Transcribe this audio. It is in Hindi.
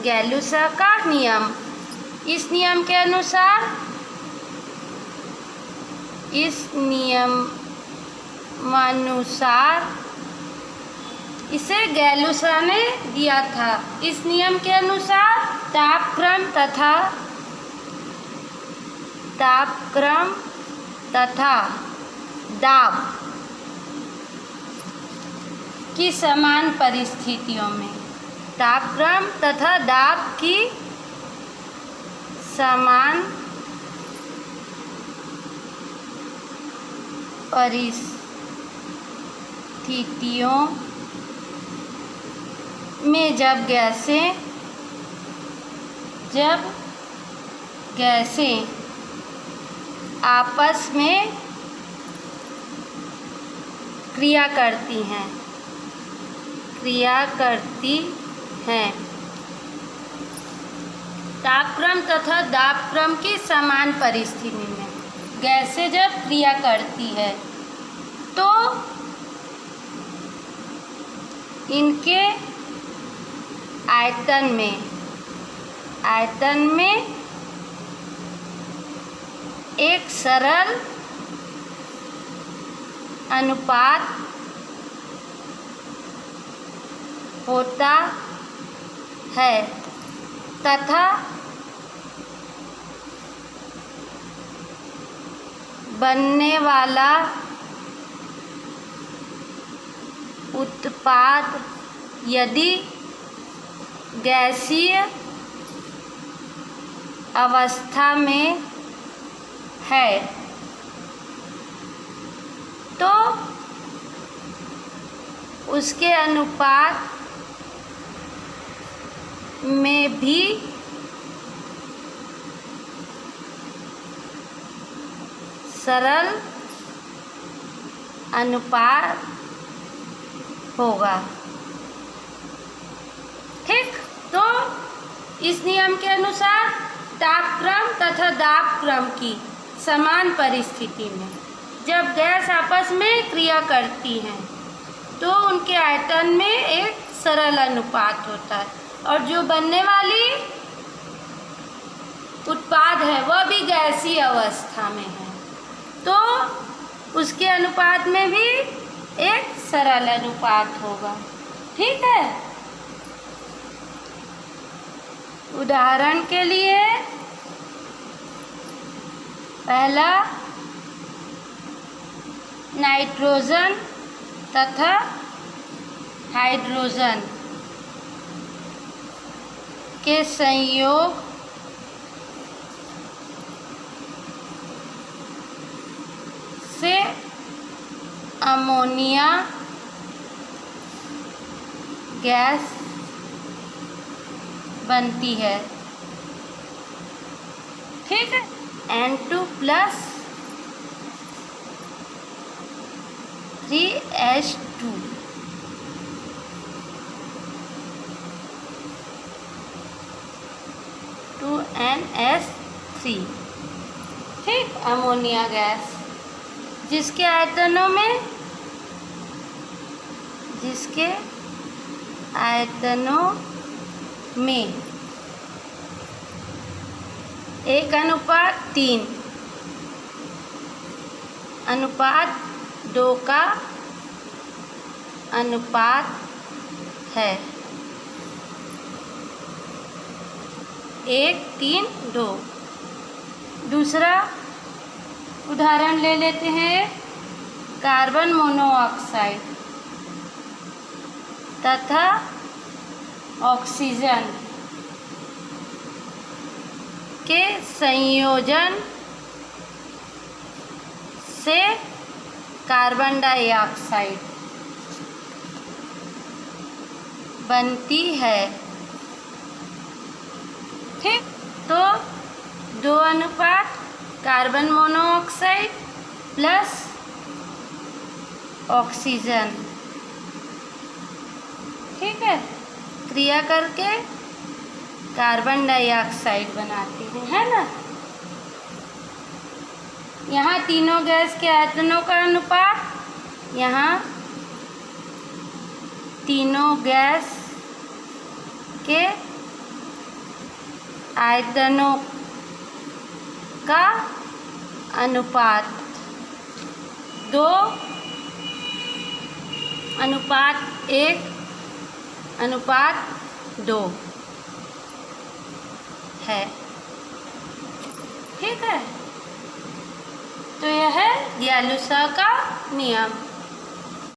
गैलुसा का नियम। इस नियम के अनुसार, इस नियमानुसार इसे गैलुसा ने दिया था। इस नियम के अनुसार तापक्रम तथा दाब की समान परिस्थितियों में, तापक्रम तथा दाब की समान परिस्थितियों में जब गैसें आपस में क्रिया करती हैं, तापक्रम तथा दाबक्रम की समान परिस्थिति में गैसें जब क्रिया करती है तो इनके आयतन में एक सरल अनुपात होता है तथा बनने वाला उत्पाद यदि गैसीय अवस्था में है तो उसके अनुपात में भी सरल अनुपात होगा। ठीक, तो इस नियम के अनुसार तापक्रम तथा दाबक्रम की समान परिस्थिति में जब गैस आपस में क्रिया करती हैं तो उनके आयतन में एक सरल अनुपात होता है और जो बनने वाली उत्पाद है वह भी गैसीय अवस्था में है तो उसके अनुपात में भी एक सरल अनुपात होगा। ठीक है, उदाहरण के लिए पहला, नाइट्रोजन तथा हाइड्रोजन के संयोग से अमोनिया गैस बनती है। ठीक है, N2 प्लस 3H2 2NS3। ठीक, अमोनिया गैस जिसके आयतनों में 1:3 अनुपात 2 का अनुपात है। 1:3:2। दूसरा उदाहरण ले लेते हैं, कार्बन मोनोऑक्साइड तथा ऑक्सीजन के संयोजन से कार्बन डाइऑक्साइड बनती है। ठीक, तो 2 अनुपात कार्बन मोनोऑक्साइड प्लस ऑक्सीजन, ठीक है, क्रिया करके कार्बन डाइऑक्साइड बनाती है ना। यहाँ तीनों गैस के आयतनों का अनुपात, यहाँ तीनों गैस के आयतनों का अनुपात 2:1:2 है। ठीक है, तो यह है दियालुसा का नियम।